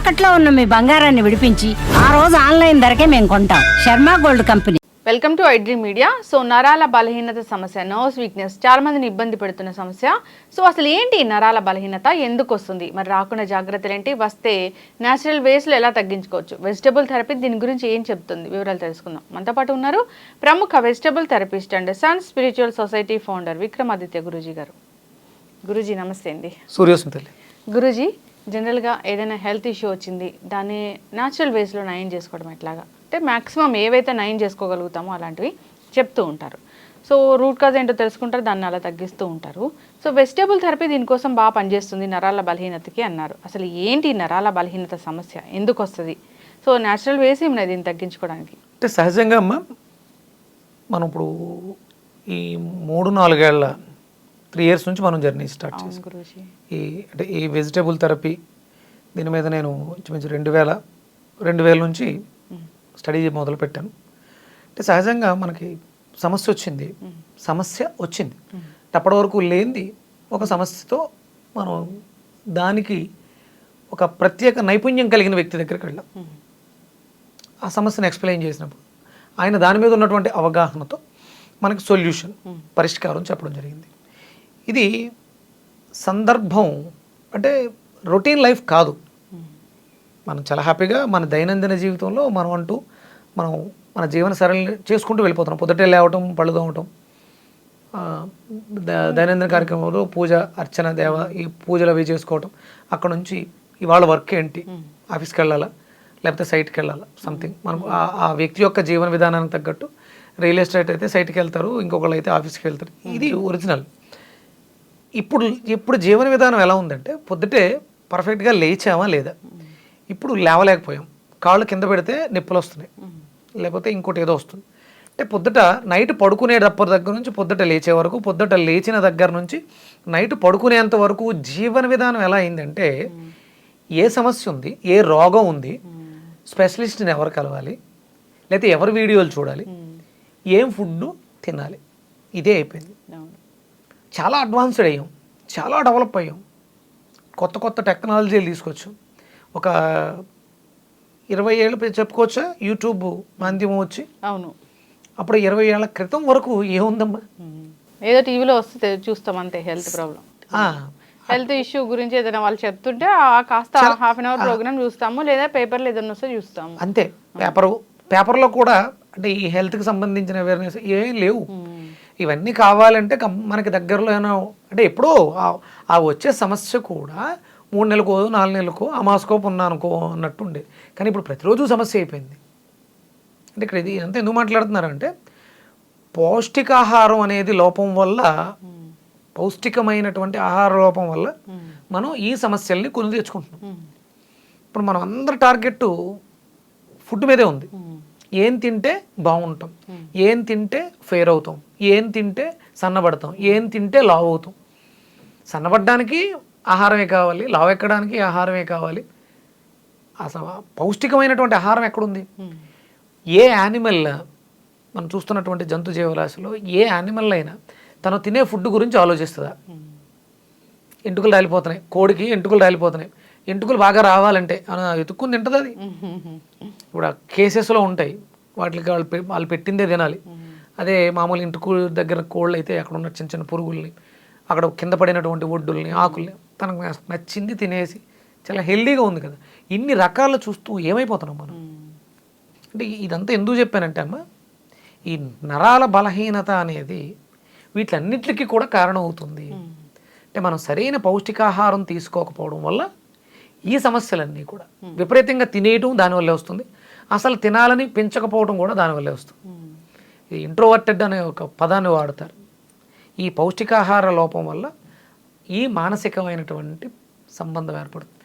తాకట్లో ఉన్న మీ బంగారాన్ని విడిపించి ఆ రోజు ఆన్లైన్ ధరకే మేము కొంటాం. Sharma gold company. Welcome to iDream media. So నరాల బలహీనత సమస్య, నర్వ్స్ వీక్నెస్ చాలా మందిని ఇబ్బంది పెడుతున్న సమస్య. సో అసలు ఏంటి నరాల బలహీనత, ఎందుకు వస్తుంది, మరి రాకుండా జాగ్రత్తలు ఏంటి, వస్తే న్యాచురల్ వేస్లో ఎలా తగ్గించుకోవచ్చు, వెజిటబుల్ థెరపీ దీని గురించి ఏం చెప్తుంది, వివరాలు తెలుసుకుందాం. మనతో పాటు ఉన్నారు ప్రముఖ vegetable therapist and Sun Spiritual Society founder Vikramaditya Guruji గారు. గురూజీ నమస్తే అండి. సూర్యోస్మితల్లి. గురూజీ, జనరల్గా ఏదైనా హెల్త్ ఇష్యూ వచ్చింది, దాన్ని న్యాచురల్ వేస్లో నయం చేసుకోవడం ఎట్లాగా, అంటే మ్యాక్సిమం ఏవైతే నయం చేసుకోగలుగుతామో అలాంటివి చెప్తూ ఉంటారు. సో రూట్ కాజ్ ఏంటో తెలుసుకుంటారు, దాన్ని అలా తగ్గిస్తూ ఉంటారు. సో వెజిటబుల్ థెరపీ దీనికోసం బాగా పనిచేస్తుంది నరాల బలహీనతకి అన్నారు. అసలు ఏంటి నరాల బలహీనత సమస్య, ఎందుకు వస్తుంది, సో న్యాచురల్ వేస్ ఏమన్నా దీన్ని తగ్గించుకోవడానికి? అంటే సహజంగా అమ్మ, మనం ఇప్పుడు ఈ 3-4 ఏళ్ళ 3 years నుంచి మనం జర్నీ స్టార్ట్ చేసాం. గురూజీ, ఈ వెజిటబుల్ థెరపీ దీని మీద నేను ఇంచుమించు 2000 నుంచి స్టడీ మొదలు పెట్టాను. అంటే సహజంగా మనకి సమస్య వచ్చింది అప్పటి వరకు లేనిది ఒక సమస్యతో మనం దానికి ఒక ప్రత్యేక నైపుణ్యం కలిగిన వ్యక్తి దగ్గరికి వెళ్ళాం. ఆ సమస్యను ఎక్స్ప్లెయిన్ చేసినప్పుడు ఆయన దాని మీద ఉన్నటువంటి అవగాహనతో మనకి సొల్యూషన్, పరిష్కారం చెప్పడం జరిగింది. ఇది సందర్భం, అంటే రొటీన్ లైఫ్ కాదు. మనం చాలా హ్యాపీగా మన దైనందిన జీవితంలో మనం మన జీవన సరళి చేసుకుంటూ వెళ్ళిపోతున్నాం. పొద్దుటే లేవటం, పళ్ళు తోమటం, దైనందిన కార్యక్రమంలో పూజ, అర్చన, ఈ పూజలు అవి చేసుకోవటం. అక్కడ నుంచి ఇవాళ వర్క్ ఏంటి, ఆఫీస్కి వెళ్ళాలా లేకపోతే సైట్కి వెళ్ళాలా, సంథింగ్ మనం ఆ వ్యక్తి యొక్క జీవన విధానానికి తగ్గట్టు రియల్ ఎస్టేట్ అయితే సైట్కి వెళ్తారు, ఇంకొకళ్ళు అయితే ఆఫీస్కి వెళ్తారు. ఇది ఒరిజినల్. ఇప్పుడు జీవన విధానం ఎలా ఉందంటే, పొద్దుటే పర్ఫెక్ట్గా లేచామా లేదా, ఇప్పుడు లేవలేకపోయాం, కాళ్ళు కింద పెడితే నిప్పులు వస్తున్నాయి, లేకపోతే ఇంకోటి ఏదో వస్తుంది. అంటే పొద్దుట నైట్ పడుకునేటప్పటి దగ్గర నుంచి పొద్దుట లేచే వరకు, పొద్దుట లేచిన దగ్గర నుంచి నైట్ పడుకునేంత వరకు జీవన విధానం ఎలా అయిందంటే, ఏ సమస్య ఉంది, ఏ రోగం ఉంది, స్పెషలిస్ట్ని ఎవరు కలవాలి, లేకపోతే ఎవరి వీడియోలు చూడాలి, ఏం ఫుడ్ తినాలి, ఇదే అయిపోయింది. చాలా అడ్వాన్స్డ్ అయ్యాం, చాలా డెవలప్ అయ్యాం, కొత్త టెక్నాలజీలు తీసుకొచ్చాం. ఒక 20 ఏళ్ళు చెప్పుకోవచ్చా యూట్యూబ్ మాధ్యమం వచ్చి? అవును. అప్పుడు 20 ఏళ్ల క్రితం వరకు ఏముందమ్మా, ఏదో టీవీలో వస్తే చూస్తాం అంతే. హెల్త్ ప్రాబ్లం, హెల్త్ ఇష్యూ గురించి ఏదైనా వాళ్ళు చెప్తుంటే కాస్త హాఫ్ అన్ అవర్ ప్రోగ్రామ్ చూస్తాము, లేదా పేపర్లో ఏదైనా వస్తే చూస్తాము అంతే. పేపర్లో కూడా అంటే ఈ హెల్త్కి సంబంధించిన అవేర్నెస్ ఏం లేవు. ఇవన్నీ కావాలంటే మనకి దగ్గరలో ఏమైనా, అంటే ఎప్పుడో ఆ వచ్చే సమస్య కూడా 3 నెలలకో 4 నెలలకో అమాసుకో పున్నానుకో అన్నట్టు ఉండేది. కానీ ఇప్పుడు ప్రతిరోజు సమస్య అయిపోయింది. అంటే ఇక్కడ ఇది అంతా ఎందుకు మాట్లాడుతున్నారంటే, పౌష్టికాహారం అనేది లోపం వల్ల, పౌష్టికమైనటువంటి ఆహార లోపం వల్ల మనం ఈ సమస్యల్ని కొని తెచ్చుకుంటున్నాం. ఇప్పుడు మనం అందరి టార్గెట్ ఫుడ్ మీదే ఉంది. ఏం తింటే బాగుంటాం, ఏం తింటే ఫెయిర్ అవుతాం, ఏం తింటే సన్నబడతాం, ఏం తింటే లావు అవుతాం. సన్నబడడానికి ఆహారమే కావాలి, లావు ఎక్కడానికి ఆహారమే కావాలి. అసలు పౌష్టికమైనటువంటి ఆహారం ఎక్కడుంది? ఏ యానిమల్, మనం చూస్తున్నటువంటి జంతు జీవరాశిలో ఏ యానిమల్ అయినా తను తినే ఫుడ్ గురించి ఆలోచిస్తుందా? ఎంటుకలు రాలిపోతున్నాయి, కోడికి ఎంటుకలు రాలిపోతున్నాయి, ఎంటుకలు బాగా రావాలంటే వెతుక్కుని తింటుంది అది. ఇప్పుడు ఆ కేసెస్లో ఉంటాయి, వాటికి వాళ్ళు పెట్టిందే తినాలి. అదే మామూలు ఇంటికి దగ్గర కోళ్ళు అయితే అక్కడ ఉన్న చిన్న పురుగుల్ని, అక్కడ కింద పడినటువంటి ఒడ్డుల్ని, ఆకుల్ని తనకు నచ్చింది తినేసి చాలా హెల్దీగా ఉంది కదా. ఇన్ని రకాలు చూస్తూ ఏమైపోతున్నాం మనం? అంటే ఇదంతా ఎందుకు చెప్పానంటే అమ్మ, ఈ నరాల బలహీనత అనేది వీటిలన్నిటికీ కూడా కారణం అవుతుంది. అంటే మనం సరైన పౌష్టికాహారం తీసుకోకపోవడం వల్ల ఈ సమస్యలన్నీ కూడా, విపరీతంగా తినేయటం దానివల్లే వస్తుంది, అసలు తినాలని పెంచకపోవడం కూడా దానివల్లే వస్తుంది. ఇది ఇంట్రోవర్టెడ్ అనే ఒక పదాన్ని వాడతారు. ఈ పౌష్టికాహార లోపం వల్ల ఈ మానసికమైనటువంటి సంబంధం ఏర్పడుతుంది.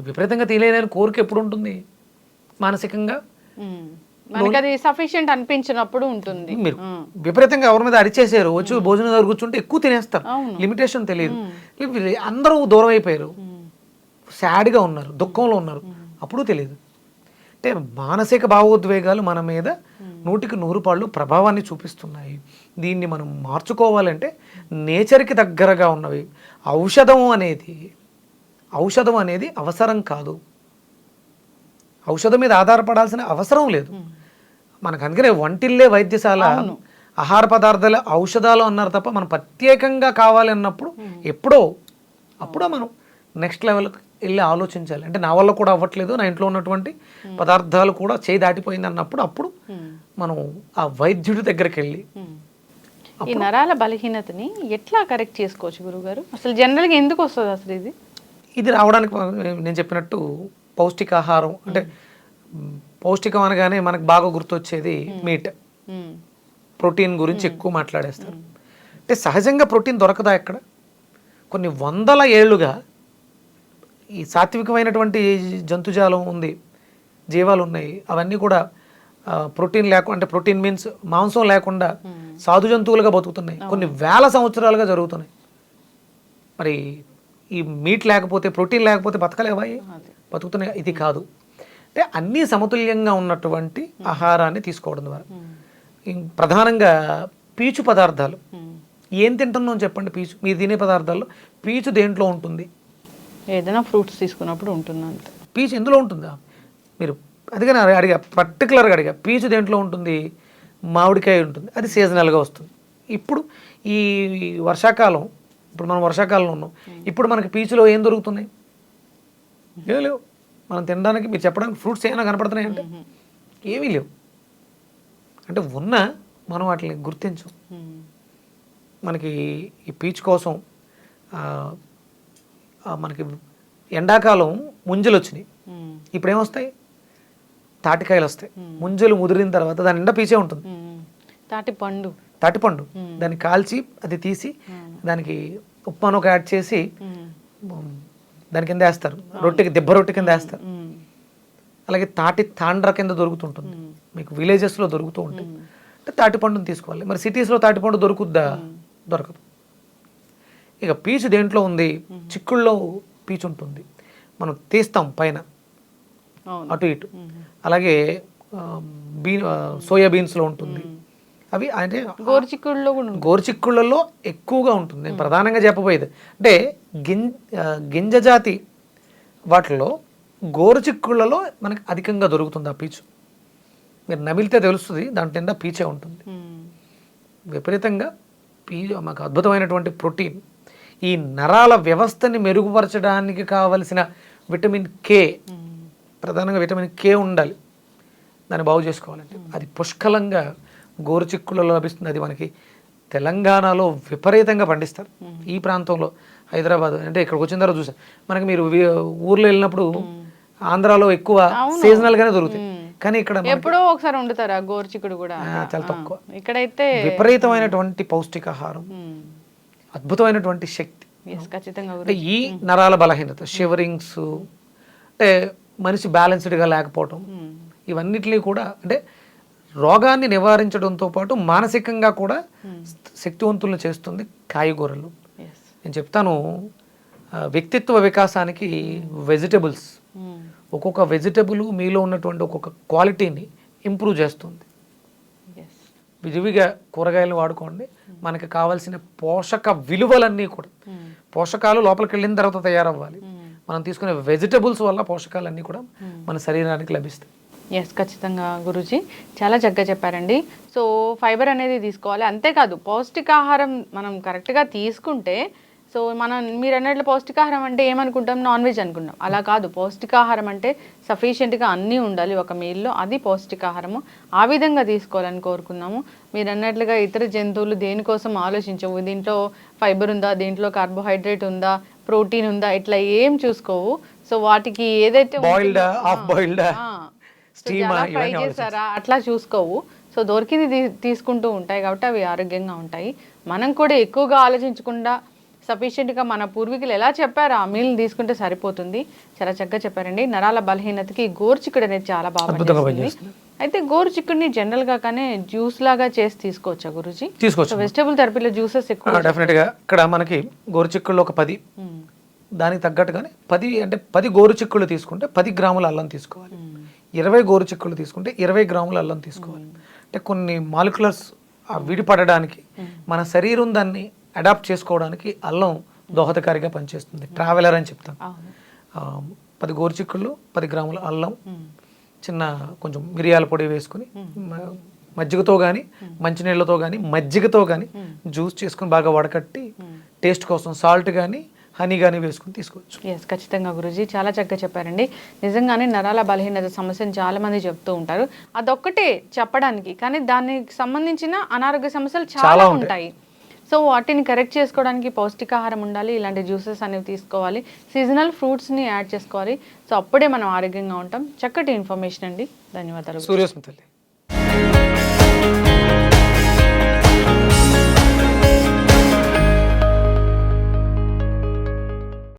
విపరీతంగా తినేదని కోరిక ఎప్పుడు ఉంటుంది మానసికంగా? మనకి అది సఫిషియెంట్ అనిపించినప్పుడు ఉంటుంది. మీరు విపరీతంగా ఎవరి మీద అరిచేసారు, వచ్చి భోజనం దగ్గర కూర్చుంటే ఎక్కువ తినేస్తారు, లిమిటేషన్ తెలియదు, అందరూ దూరం అయిపోయారు, సాడ్గా ఉన్నారు, దుఃఖంలో ఉన్నారు, అప్పుడు తెలియదు. అంటే మానసిక భావోద్వేగాలు మన మీద 100కి 100 పాళ్ళు ప్రభావాన్ని చూపిస్తున్నాయి. దీన్ని మనం మార్చుకోవాలంటే నేచర్కి దగ్గరగా ఉన్నవి, ఔషధం అనేది అవసరం కాదు. ఔషధం మీద ఆధారపడాల్సిన అవసరం లేదు మనకు. అందుకనే వంటిల్లే వైద్యశాల, ఆహార పదార్థాలు ఔషధాలు అన్నారు తప్ప మనం ప్రత్యేకంగా కావాలి అన్నప్పుడు ఎప్పుడో అప్పుడో మనం నెక్స్ట్ లెవెల్కి వెళ్ళి ఆలోచించాలి. అంటే నా వల్ల కూడా అవ్వట్లేదు, నా ఇంట్లో ఉన్నటువంటి పదార్థాలు కూడా చేయి దాటిపోయింది అన్నప్పుడు అప్పుడు మనం ఆ వైద్యుడి దగ్గరికి వెళ్ళి. ఈ నరాల బలహీనతని ఎట్లా కరెక్ట్ చేసుకోవచ్చు గురుగారు? అసలు జనరల్గా ఎందుకు వస్తుంది అసలు ఇది? ఇది రావడానికి నేను చెప్పినట్టు పౌష్టికాహారం, అంటే పౌష్టికం అనగానే మనకు బాగా గుర్తొచ్చేది మీట్, ప్రోటీన్ గురించి ఎక్కువ మాట్లాడేస్తారు. అంటే సహజంగా ప్రోటీన్ దొరకదా ఎక్కడ? కొన్ని వందల ఏళ్ళుగా ఈ సాత్వికమైనటువంటి జంతుజాలం ఉంది, జీవాలు ఉన్నాయి, అవన్నీ కూడా ప్రోటీన్ లేకుండా, అంటే ప్రోటీన్ మీన్స్ మాంసం లేకుండా సాధు జంతువులుగా బతుకుతున్నాయి, కొన్ని వేల సంవత్సరాలుగా జరుగుతున్నాయి. మరి ఈ మీట్ లేకపోతే, ప్రోటీన్ లేకపోతే బతకలేవా? బతుకుతున్నాయి. ఇది కాదు. అంటే అన్నీ సమతుల్యంగా ఉన్నటువంటి ఆహారాన్ని తీసుకోవడం ద్వారా, ప్రధానంగా పీచు పదార్థాలు. ఏం తింటున్నాం చెప్పండి? పీచు మీరు తినే పదార్థాల్లో పీచు దేంట్లో ఉంటుంది? ఏదైనా ఫ్రూట్స్ తీసుకున్నప్పుడు ఉంటుంది అంతే. పీచు ఎందులో ఉంటుందా? మీరు అందుకని అడిగా, పర్టికులర్గా అడిగా, పీచు దేంట్లో ఉంటుంది? మామిడికాయ ఉంటుంది, అది సీజనల్గా వస్తుంది. ఇప్పుడు ఈ వర్షాకాలం, ఇప్పుడు మనం వర్షాకాలంలో ఉన్నాం, ఇప్పుడు మనకి పీచులో ఏం దొరుకుతున్నాయి? ఏమీ లేవు. మనం తినడానికి, మీరు చెప్పడానికి ఫ్రూట్స్ ఏమైనా కనపడుతున్నాయి అంటే ఏమీ లేవు. అంటే ఉన్నా మనం వాటిని గుర్తించం. మనకి ఈ పీచు కోసం మనకి ఎండాకాలం ముంజలు వచ్చినాయి, ఇప్పుడు ఏమొస్తాయి? తాటికాయలు వస్తాయి. ముంజలు ముదిరిన తర్వాత దాని నిండా పీచే ఉంటుంది. తాటిపండు దాన్ని కాల్చి అది తీసి దానికి ఉప్మాను యాడ్ చేసి దాని కింద వేస్తారు, రొట్టెకి దెబ్బ రొట్టె కింద వేస్తారు. అలాగే తాండ్ర కింద దొరుకుతుంటుంది, మీకు విలేజెస్లో దొరుకుతూ ఉంటాయి. అంటే తాటిపండుని తీసుకోవాలి. మరి సిటీస్లో తాటిపండు దొరుకుద్దా? దొరకదు. ఇక పీచు దేంట్లో ఉంది? చిక్కుల్లో పీచు ఉంటుంది, మనం తీస్తాం పైన అటు ఇటు. అలాగే సోయాబీన్స్లో ఉంటుంది. అవి అంటే గోరుచిక్కుళ్ళలో ఎక్కువగా ఉంటుంది. నేను ప్రధానంగా చెప్పబోయేది అంటే గింజ జాతి వాటిలో గోరుచిక్కుళ్ళలో మనకి అధికంగా దొరుకుతుంది ఆ పీచు. మీరు నమిలితే తెలుస్తుంది, దాంట్లో నిండా పీచే ఉంటుంది. విపరీతంగా మాకు అద్భుతమైనటువంటి ప్రోటీన్. ఈ నరాల వ్యవస్థని మెరుగుపరచడానికి కావలసిన విటమిన్ కే, ప్రధానంగా విటమిన్ కే ఉండాలి దాన్ని బాగు చేసుకోవాలంటే. అది పుష్కలంగా గోరుచిక్కులలో లభిస్తుంది. అది మనకి తెలంగాణలో విపరీతంగా పండిస్తారు. ఈ ప్రాంతంలో హైదరాబాద్ అంటే ఇక్కడికి వచ్చిన తర్వాత చూసాను. మనకి మీరు ఊర్లో వెళ్ళినప్పుడు ఆంధ్రాలో ఎక్కువ సీజనల్ గానే దొరుకుతాయి, కానీ ఇక్కడ ఎప్పుడో ఒకసారి వండుతారా గోరుచిక్కుడు కూడా? చాలా తక్కువ. ఇక్కడైతే విపరీతమైనటువంటి పౌష్టికాహారం, అద్భుతమైనటువంటి శక్తి. ఖచ్చితంగా ఈ నరాల బలహీనత, షివరింగ్స్, అంటే మనిషి బ్యాలెన్స్డ్గా లేకపోవటం, ఇవన్నిటినీ కూడా అంటే రోగాన్ని నివారించడంతో పాటు మానసికంగా కూడా శక్తివంతులను చేస్తుంది కాయగూరలు. నేను చెప్తాను, వ్యక్తిత్వ వికాసానికి వెజిటబుల్స్, ఒక్కొక్క వెజిటబుల్ మీలో ఉన్నటువంటి ఒక్కొక్క క్వాలిటీని ఇంప్రూవ్ చేస్తుంది. విరివిగా కూరగాయలు వాడుకోండి, మనకి కావాల్సిన పోషక విలువలన్నీ కూడా, పోషకాలు లోపలికి వెళ్ళిన తర్వాత తయారవ్వాలి. మనం తీసుకునే వెజిటబుల్స్ వల్ల పోషకాలన్నీ కూడా మన శరీరానికి లభిస్తాయి. ఎస్, ఖచ్చితంగా గురూజీ చాలా చక్కగా చెప్పారండి. సో ఫైబర్ అనేది తీసుకోవాలి, అంతేకాదు పౌష్టికాహారం మనం కరెక్ట్గా తీసుకుంటే, సో మీరు అన్నట్లు పౌష్టికాహారం అంటే ఏమనుకుంటాం? నాన్ వెజ్ అనుకుంటాం. అలా కాదు, పౌష్టికాహారం అంటే సఫిషియెంట్గా అన్నీ ఉండాలి ఒక మీల్లో, అది పౌష్టికాహారము. ఆ విధంగా తీసుకోవాలని కోరుకున్నాము. మీరు అన్నట్లుగా ఇతర జంతువులు దేనికోసం ఆలోచించవు, దీంట్లో ఫైబర్ ఉందా, దీంట్లో కార్బోహైడ్రేట్ ఉందా, ప్రోటీన్ ఉందా, ఇట్లా ఏం చూసుకోవు. సో వాటికి ఏదైతే ఫ్రై చేస్తారా అట్లా చూసుకోవు. సో దొరికింది తీసుకుంటూ ఉంటాయి కాబట్టి అవి ఆరోగ్యంగా ఉంటాయి. మనం కూడా ఎక్కువగా ఆలోచించకుండా సఫిషియెంట్గా మన పూర్వీకులు ఎలా చెప్పారో ఆ మీల్ తీసుకుంటే సరిపోతుంది. చాలా చక్కగా చెప్పారండి. నరాల బలహీనతకి గోరుచిక్కుడు అనేది చాలా బాగా పనిచేస్తుంది. అయితే గోరుచిక్కుడిని జనరల్గా కానీ జ్యూస్ లాగా చేసి తీసుకోవచ్చా గురూజీ? తీసుకోవచ్చు. వెజిటబుల్ థెరపీలో జ్యూసెస్ ఎక్కువ డెఫినెట్గా. ఇక్కడ మనకి గోరుచిక్కుళ్ళు ఒక 10, దానికి తగ్గట్టుగానే 10 గోరుచిక్కుళ్ళు తీసుకుంటే 10 గ్రాముల అల్లం తీసుకోవాలి. 20 గోరుచిక్కుళ్ళు తీసుకుంటే 20 గ్రాముల అల్లం తీసుకోవాలి. అంటే కొన్ని మాలిక్యులర్స్ విడిపడడానికి, మన శరీరం దాన్ని అడాప్ట్ చేసుకోవడానికి అల్లం దోహదకారిగా పనిచేస్తుంది. ట్రావెలర్ అని చెప్తాం. 10 గోరుచిక్కుళ్ళు, 10 గ్రాముల అల్లం, చిన్న కొంచెం మిరియాల పొడి వేసుకుని మజ్జిగతో కానీ మంచినీళ్ళతో కానీ మజ్జిగతో కానీ జ్యూస్ చేసుకుని బాగా వడకట్టి టేస్ట్ కోసం సాల్ట్ కానీ హనీ కానీ వేసుకుని తీసుకోవచ్చు. ఎస్, ఖచ్చితంగా గురూజీ చాలా చక్కగా చెప్పారండి. నిజంగానే నరాల బలహీనత సమస్యను చాలా మంది చెప్తూ ఉంటారు. అదొక్కటే చెప్పడానికి, కానీ దానికి సంబంధించిన అనారోగ్య సమస్యలు చాలా ఉంటాయి. సో వాటిని కరెక్ట్ చేసుకోవడానికి పౌష్టికాహారం ఉండాలి, ఇలాంటి జ్యూసెస్ అనేవి తీసుకోవాలి, సీజనల్ ఫ్రూట్స్ని యాడ్ చేసుకోవాలి. సో అప్పుడే మనం ఆరోగ్యంగా ఉంటాం. చక్కటి ఇన్ఫర్మేషన్ అండి, ధన్యవాదాలు. సూర్యోస్మి తల్లి.